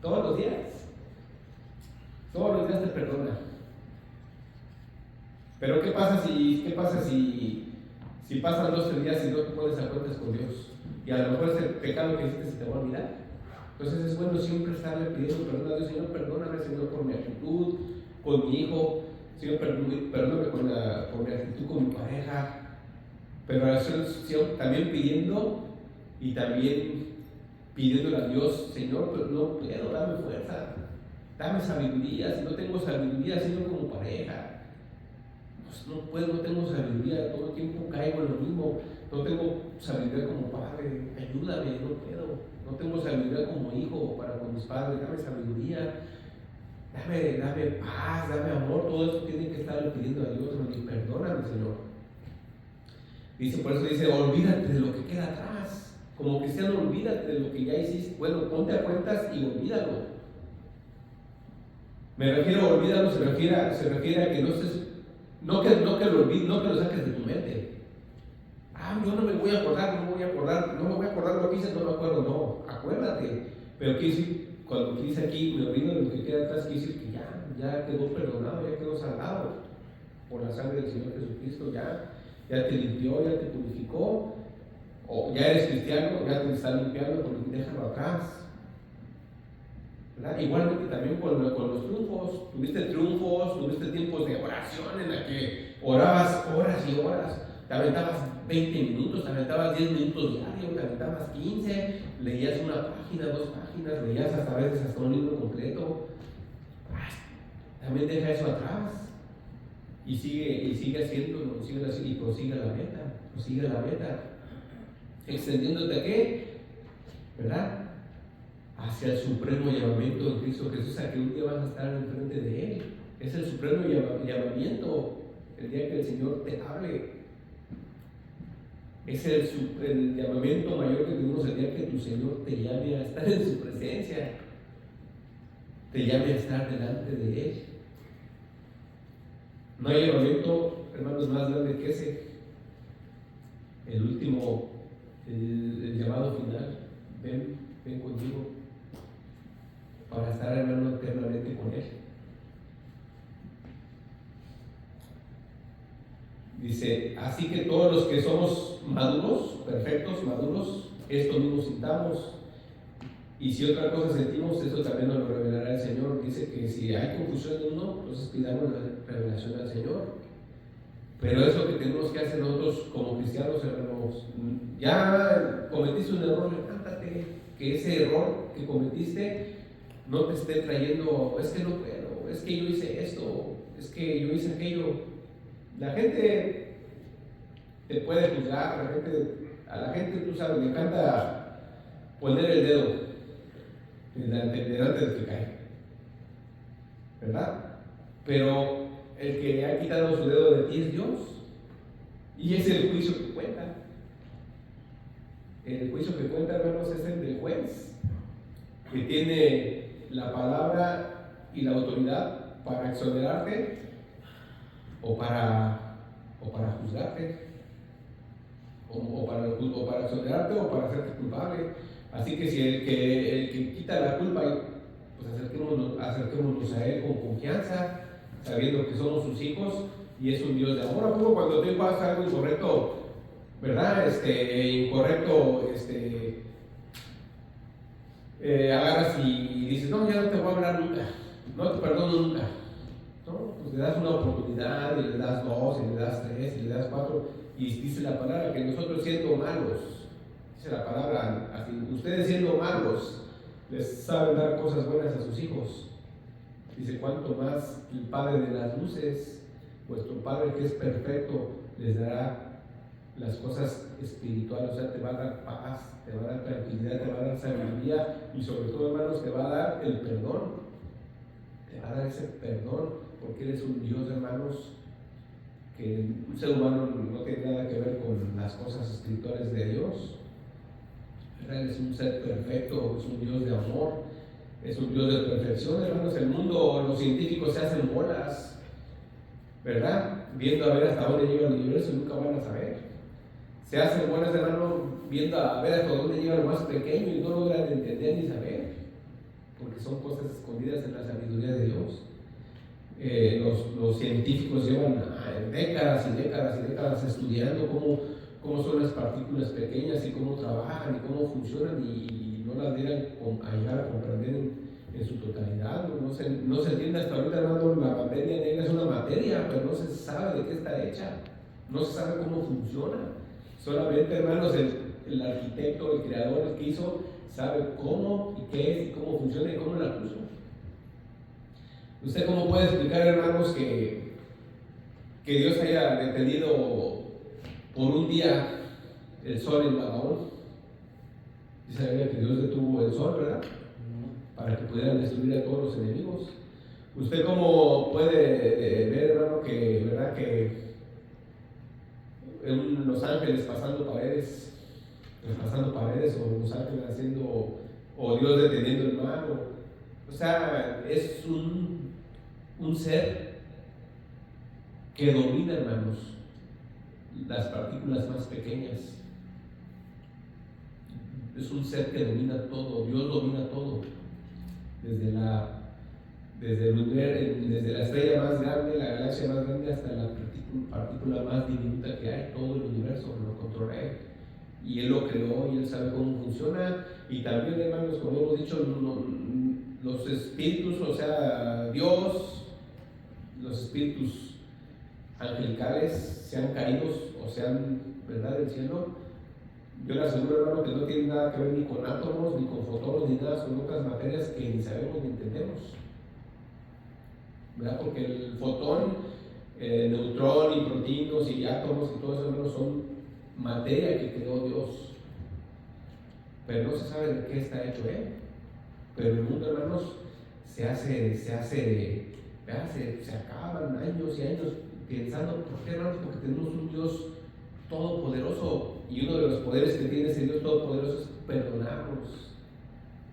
Speaker 1: Todos los días te perdona. Pero ¿qué pasa si pasan 2 o 3 días y no te pones a cuentas con Dios? Y a lo mejor ese pecado que hiciste se te va a olvidar. Entonces es bueno siempre estarle pidiendo perdón a Dios. Señor, perdóname, Señor, por mi actitud con mi hijo. Señor, perdóname por mi actitud con mi pareja. Pero a la Señor también pidiéndole a Dios, Señor, pero no puedo, dame fuerza, dame sabiduría. Si no tengo sabiduría, Señor, como pareja, pues no puedo, no tengo sabiduría, todo el tiempo caigo en lo mismo. No tengo sabiduría como padre, ayúdame, no puedo. No tengo sabiduría como hijo para con mis padres, dame sabiduría. Dame paz, dame amor, todo eso tiene que estar pidiendo a Dios, y perdóname, Señor. Dice, por eso dice, olvídate de lo que queda atrás. Como cristiano, olvídate de lo que ya hiciste. Bueno, ponte a cuentas y olvídalo. Me refiero a olvídalo, se refiere a que no estés, no que lo olvides, no que lo saques de tu mente. Yo no me voy a acordar, no me voy a acordar lo que hice, no me acuerdo, no, acuérdate. Pero quiere decir, cuando dice aquí, me olvido de lo que queda atrás, quiere decir que ya quedó perdonado, ya quedó salvado por la sangre del Señor Jesucristo, ya te limpió, ya te purificó, o ya eres cristiano, ya te está limpiando, porque déjalo atrás. ¿Verdad? Igualmente también con los triunfos, tuviste tiempos de oración en la que orabas horas y horas, te aventabas 20 minutos, te aventabas 10 minutos diarios, te aventabas 15, leías una página, 2 páginas, leías a veces hasta un libro completo. También deja eso atrás y sigue haciéndolo, y prosigue a la meta, extendiéndote a qué, ¿verdad? Hacia el supremo llamamiento de Cristo Jesús, a que un día vas a estar enfrente de Él. Es el supremo llamamiento, el día que el Señor te hable. Es el llamamiento mayor que tenemos el día que tu Señor te llame a estar en su presencia, te llame a estar delante de Él. No hay llamamiento, hermanos, más grande que ese. El último, el llamado final. Ven conmigo para estar, hermano, eternamente con Él. Dice, así que todos los que somos maduros, perfectos, maduros, esto mismo sintamos. Y si otra cosa sentimos, eso también nos lo revelará el Señor. Dice que si hay confusión en uno, entonces pidamos la revelación al Señor. Pero es lo que tenemos que hacer nosotros como cristianos, hermanos. Ya cometiste un error, levántate. Que ese error que cometiste no te esté trayendo, es que no puedo, es que yo hice esto, es que yo hice aquello. La gente te puede juzgar, a la gente, tú sabes, le encanta poner el dedo delante del que cae, ¿verdad? Pero el que ha quitado su dedo de ti es Dios, y es el juicio que cuenta. El juicio que cuenta, hermanos, es el del juez, que tiene la palabra y la autoridad para exonerarte o para juzgarte. o para exonerarte o para hacerte culpable. Así que si el que quita la culpa, pues acerquémonos a Él con confianza, sabiendo que somos sus hijos y es un Dios de amor. ¿A poco cuando tú pasa algo incorrecto, verdad? Incorrecto, agarras y dices, no, ya no te voy a hablar nunca, no te perdono nunca. No, pues le das una oportunidad y le das dos, y le das tres, y le das cuatro, y dice la palabra que nosotros siendo malos, dice la palabra así, ustedes siendo malos, les saben dar cosas buenas a sus hijos. Dice, cuanto más el Padre de las luces, vuestro Padre que es perfecto, les dará las cosas espirituales, o sea, te va a dar paz, te va a dar tranquilidad, te va a dar sabiduría y sobre todo, hermanos, te va a dar el perdón, te va a dar ese perdón, porque Él es un Dios, hermanos, que un ser humano no tiene nada que ver con las cosas espirituales de Dios. Él es un ser perfecto, es un Dios de amor, es un Dios de perfección, hermanos. El mundo, los científicos se hacen bolas, ¿verdad? Viendo a ver hasta dónde llega el universo y nunca van a saber. Se hacen bolas, hermano, viendo a ver hasta dónde llega lo más pequeño y no logran entender ni saber, porque son cosas escondidas en la sabiduría de Dios. Los científicos llevan décadas y décadas y décadas estudiando cómo son las partículas pequeñas y cómo trabajan y cómo funcionan y no las llegan a llegar a comprender en su totalidad. No se entiende hasta ahorita, hermano, la materia negra es una materia, pero no se sabe de qué está hecha, no se sabe cómo funciona. Solamente, hermanos, el arquitecto, el creador, el que hizo, sabe cómo y qué es y cómo funciona y cómo la puso. ¿Usted cómo puede explicar, hermanos, que Dios haya detenido por un día el sol en Gabaón? Dice la Biblia que Dios detuvo el sol, ¿verdad? Para que pudieran destruir a todos los enemigos. ¿Usted cómo puede ver, hermano, ¿verdad? Que los ángeles pasando paredes, o los ángeles haciendo, o Dios deteniendo el mar, o sea, es un ser que domina, hermanos, las partículas más pequeñas. Es un ser que domina todo. Dios domina todo, desde la estrella más grande, la galaxia más grande, hasta la partícula más diminuta que hay. Todo el universo lo controla Él, y Él lo creó y Él sabe cómo funciona. Y también, hermanos, como hemos dicho, los espíritus, o sea, Dios, los espíritus angelicales, sean caídos o sean, ¿verdad?, del cielo, yo le aseguro, hermano, que no tiene nada que ver ni con átomos, ni con fotones, ni nada, son otras materias que ni sabemos ni entendemos, ¿verdad? Porque el fotón, neutrón y protinos y átomos y todo eso, hermano, son materia que creó Dios, pero no se sabe de qué está hecho Él. Pero el mundo, hermanos, se acaban años y años pensando, ¿por qué, hermanos? Porque tenemos un Dios todopoderoso, y uno de los poderes que tiene ese Dios todopoderoso es perdonarnos.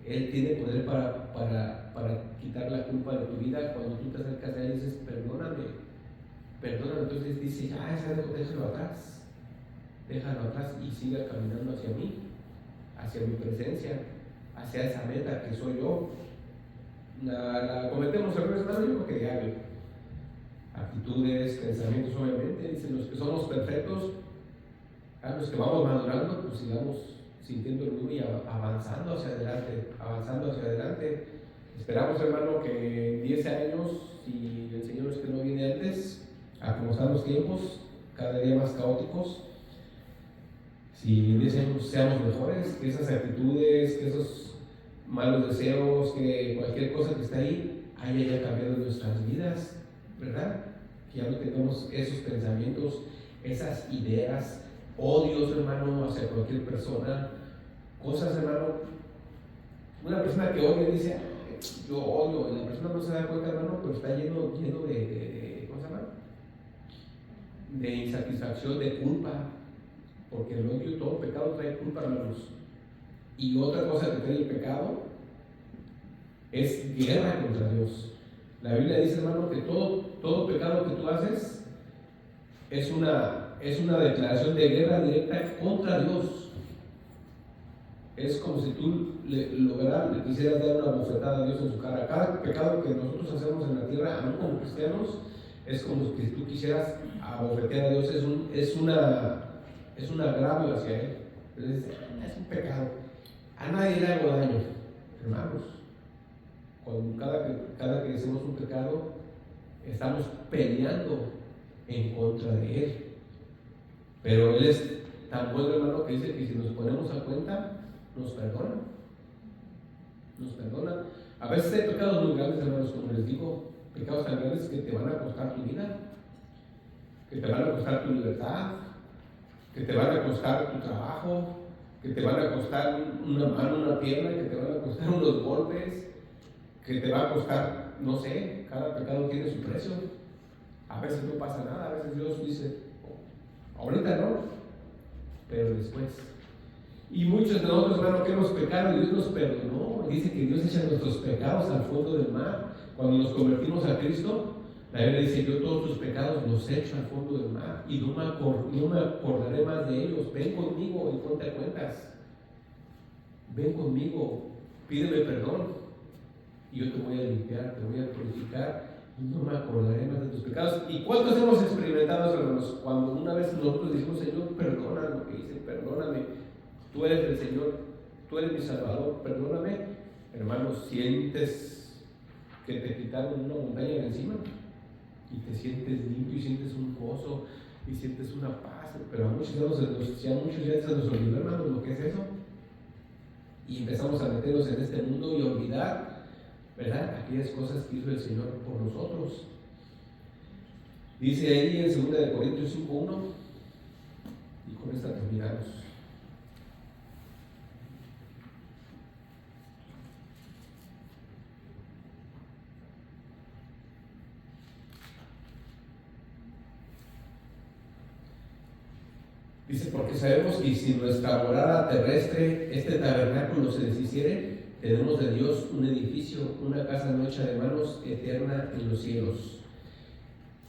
Speaker 1: Él tiene poder para quitar la culpa de tu vida. Cuando tú te acercas a Él y dices, perdóname, entonces dice, déjalo atrás y siga caminando hacia mí, hacia mi presencia, hacia esa meta que soy yo. La cometemos errores, hermano, yo creo que diario. Actitudes, pensamientos, obviamente. Dicen, los que somos perfectos, a los que vamos madurando, pues sigamos sintiendo el orgullo y avanzando hacia adelante. Esperamos, hermano, que en 10 años, si el Señor es que no viene antes, a como están los tiempos, cada día más caóticos, si en 10 años seamos mejores, que esas actitudes, que esos malos deseos, que cualquier cosa que está ahí haya ya cambiado nuestras vidas, ¿verdad? Que ya no tengamos esos pensamientos, esas ideas, odios, hermano, hacia cualquier persona, cosas, hermano. Una persona que odia dice, yo odio, y la persona no se da cuenta, hermano, pero está lleno de ¿cómo se llama? De insatisfacción, de culpa, porque el odio, todo pecado trae culpa, hermanos. Y otra cosa que trae el pecado es guerra contra Dios. La Biblia dice, hermano, que todo pecado que tú haces es es una declaración de guerra directa contra Dios. Es como si tú le quisieras dar una bofetada a Dios en su cara. Cada pecado que nosotros hacemos en la tierra, aún como cristianos, es como si tú quisieras abofetear a Dios. Es un agravio hacia Él. Es un pecado. A nadie le hago daño, hermanos. Cada que hacemos un pecado, estamos peleando en contra de Él. Pero Él es tan bueno, hermano, que dice que si nos ponemos a cuenta, nos perdona. Nos perdona. A veces hay pecados muy grandes, hermanos, como les digo, pecados tan grandes que te van a costar tu vida, que te van a costar tu libertad, que te van a costar tu trabajo, que te van a costar una mano, una pierna, que te van a costar unos golpes, que te va a costar, no sé, cada pecado tiene su precio. A veces no pasa nada, a veces Dios dice, ahorita no, pero después. Y muchos de nosotros, hermano, que hemos pecado y Dios nos perdonó. Dice que Dios echa nuestros pecados al fondo del mar. Cuando nos convertimos a Cristo, la Biblia dice: yo todos tus pecados los echo al fondo del mar y no me acordaré más de ellos. Ven conmigo y ponte cuentas. Ven conmigo, pídeme perdón y yo te voy a limpiar, te voy a purificar y no me acordaré más de tus pecados. ¿Y cuántos hemos experimentado, hermanos, cuando una vez nosotros decimos: Señor, perdona lo que hice, perdóname, tú eres el Señor, tú eres mi Salvador, perdóname? Hermanos, sientes que te quitaron una montaña de encima y te sientes limpio y sientes un gozo y sientes una paz. Pero a muchos ya se nos olvidó, hermanos, lo que es eso, y empezamos a meternos en este mundo y olvidar, ¿verdad?, aquellas cosas que hizo el Señor por nosotros. Dice ahí en 2 Corintios 5:1, y con esta terminamos. Dice: porque sabemos que si nuestra morada terrestre, este tabernáculo, se deshiciere, tenemos de Dios un edificio, una casa no hecha de manos, eterna en los cielos.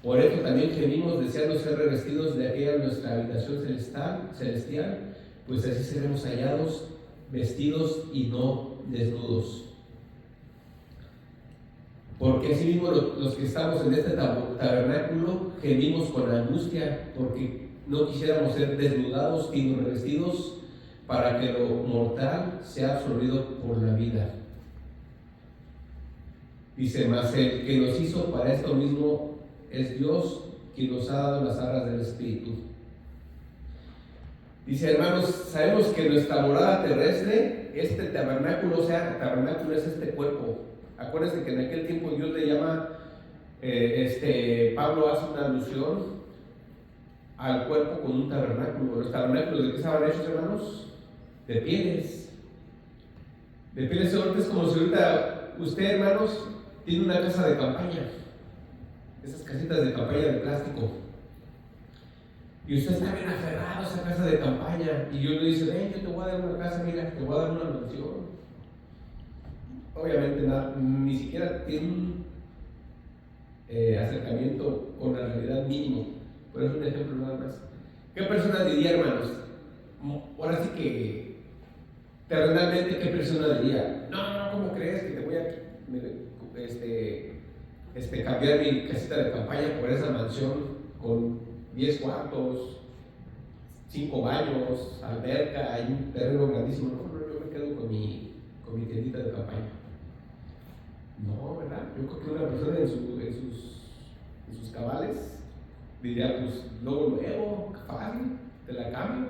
Speaker 1: Por esto también gemimos, deseando ser revestidos de aquella nuestra habitación celestial, pues así seremos hallados, vestidos y no desnudos. Porque así mismo los que estamos en este tabernáculo gemimos con angustia, porque no quisiéramos ser desnudados sino revestidos, para que lo mortal sea absorbido por la vida. Dice: mas el que nos hizo para esto mismo es Dios, quien nos ha dado las arras del Espíritu. Dice: hermanos, sabemos que nuestra morada terrestre, este tabernáculo, o sea, tabernáculo es este cuerpo. Acuérdense que en aquel tiempo Dios le llama, Pablo hace una alusión al cuerpo con un tabernáculo. ¿Los tabernáculos de qué estaban hechos, hermanos? De pieles. De pieles. Es como si ahorita usted, hermanos, tiene una casa de campaña, esas casitas de campaña de plástico, y usted está bien aferrado a esa casa de campaña, y Dios le dice: ven, yo te voy a dar una casa, mira, te voy a dar una mansión. Obviamente ni siquiera tiene un acercamiento con la realidad mínimo, pero es un ejemplo nada más. ¿Qué persona diría, hermanos? Ahora sí que terrenalmente, ¿qué persona diría: no, ¿cómo crees que te voy a cambiar mi casita de campaña por esa mansión con 10 cuartos, 5 baños, alberca y un terreno grandísimo? No, yo me quedo con mi tiendita de campaña. No, ¿verdad? Yo creo que una persona en sus cabales diría: pues luego, fácil, te la cambio.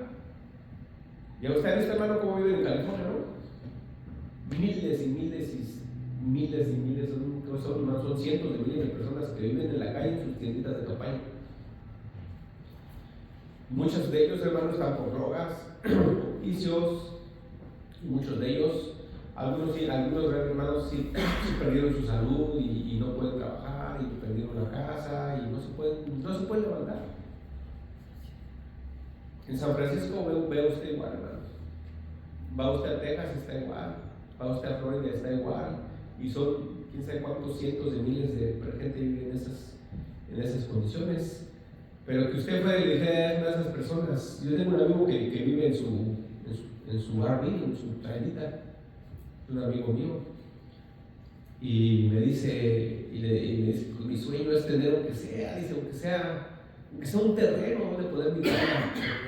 Speaker 1: Ya usted ha visto, hermano, cómo vive en California, ¿no? Miles y miles y miles y miles, son cientos de miles de personas que viven en la calle en sus tienditas de campaña. Muchos de ellos, hermanos, están por drogas, por vicios, y muchos de ellos, algunos hermanos sí perdieron su salud y no pueden trabajar, y perdieron la casa y no se pueden levantar. En San Francisco ve usted igual, hermanos. Va usted a Texas, está igual. Va usted a Florida, está igual. Y son quién sabe cuántos cientos de miles de gente vive en esas condiciones. Pero que usted fue y le dijera a una de esas personas, yo tengo un amigo que vive en su RV, en su trailita, un amigo mío, y me dice, pues, mi sueño es tener aunque sea un terreno donde poder vivir.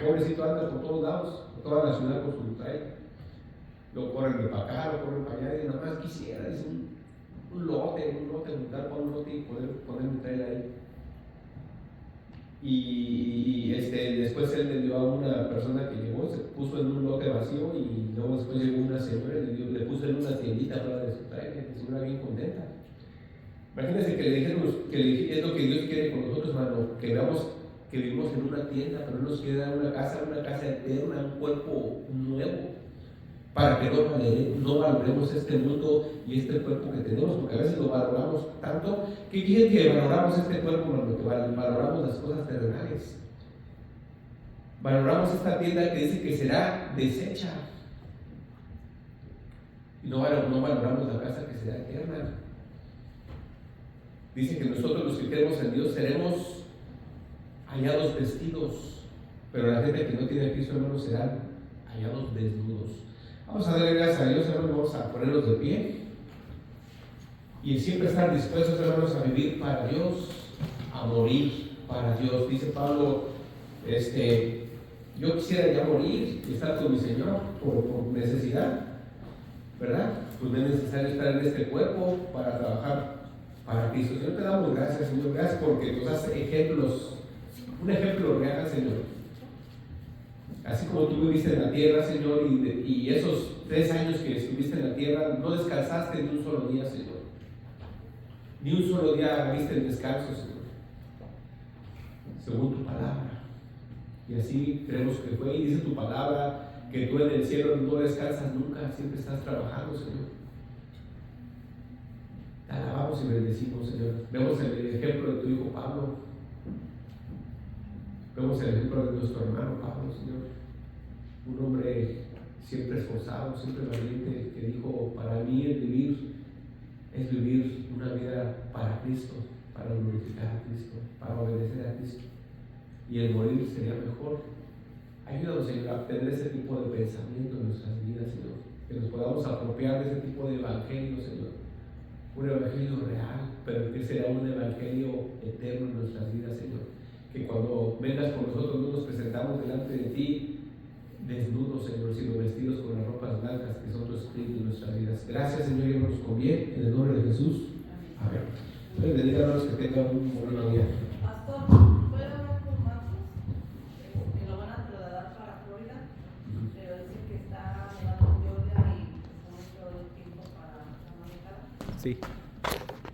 Speaker 1: Pobrecito anda por todos lados, por toda la ciudad con su trailer. Lo corren de para acá, lo corren para allá, y nada más quisiera, dice, un lote, juntar para un lote y poder poner mi trailer ahí. Y después él le dio a una persona que llegó, se puso en un lote vacío, y luego después llegó una señora y le puso en una tiendita fuera de su trailer, la señora bien contenta. Imagínense que le dijéramos que es lo que Dios quiere con nosotros, hermano, que veamos que vivimos en una tienda, pero nos queda una casa eterna, un cuerpo nuevo, para que no valoremos este mundo y este cuerpo que tenemos, porque a veces lo valoramos tanto que quieren que valoramos este cuerpo, hermano, que valoramos las cosas terrenales. Valoramos esta tienda que dice que será deshecha, y no valoramos la casa que será eterna. Dice que nosotros los que creemos en Dios seremos hallados vestidos, pero la gente que no tiene Cristo, hermanos, serán hallados desnudos. Vamos a darle gracias a Dios, hermanos, vamos a ponernos de pie y siempre estar dispuestos, hermanos, a vivir para Dios, a morir para Dios. Dice Pablo, yo quisiera ya morir y estar con mi Señor por necesidad, ¿verdad? Pues no es necesario estar en este cuerpo para trabajar para Cristo. Señor, te damos gracias, Señor, gracias porque nos das ejemplos, un ejemplo real, Señor. Así como tú viviste en la tierra, Señor, y esos 3 años que estuviste en la tierra, no descansaste ni un solo día, Señor. Ni un solo día viste el descanso, Señor, según tu palabra. Y así creemos que fue, y dice tu palabra, que tú en el cielo no descansas nunca, siempre estás trabajando, Señor. Te alabamos y bendecimos, Señor. Vemos el ejemplo de tu hijo Pablo. Vemos el ejemplo de nuestro hermano Pablo, Señor. Un hombre siempre esforzado, siempre valiente, que dijo, para mí el vivir es vivir una vida para Cristo, para glorificar a Cristo, para obedecer a Cristo. Y el morir sería mejor. Ayúdanos, Señor, a tener ese tipo de pensamiento en nuestras vidas, Señor. Que nos podamos apropiar de ese tipo de evangelio, Señor. Un evangelio real, pero que sea un evangelio eterno en nuestras vidas, Señor. Que cuando vengas por nosotros no nos presentamos delante de ti desnudos, Señor, sino vestidos con las ropas blancas que son tu espíritu en nuestras vidas. Gracias, Señor, y nos conviene en el nombre de Jesús. Amén. Entonces, le digo a los que tengan un buen día.
Speaker 2: Pastor, ¿puedo hablar con Marcos? Que lo van a trasladar para Florida, pero dice que está nevando en Georgia y estamos todo el tiempo para manejar.
Speaker 1: Sí.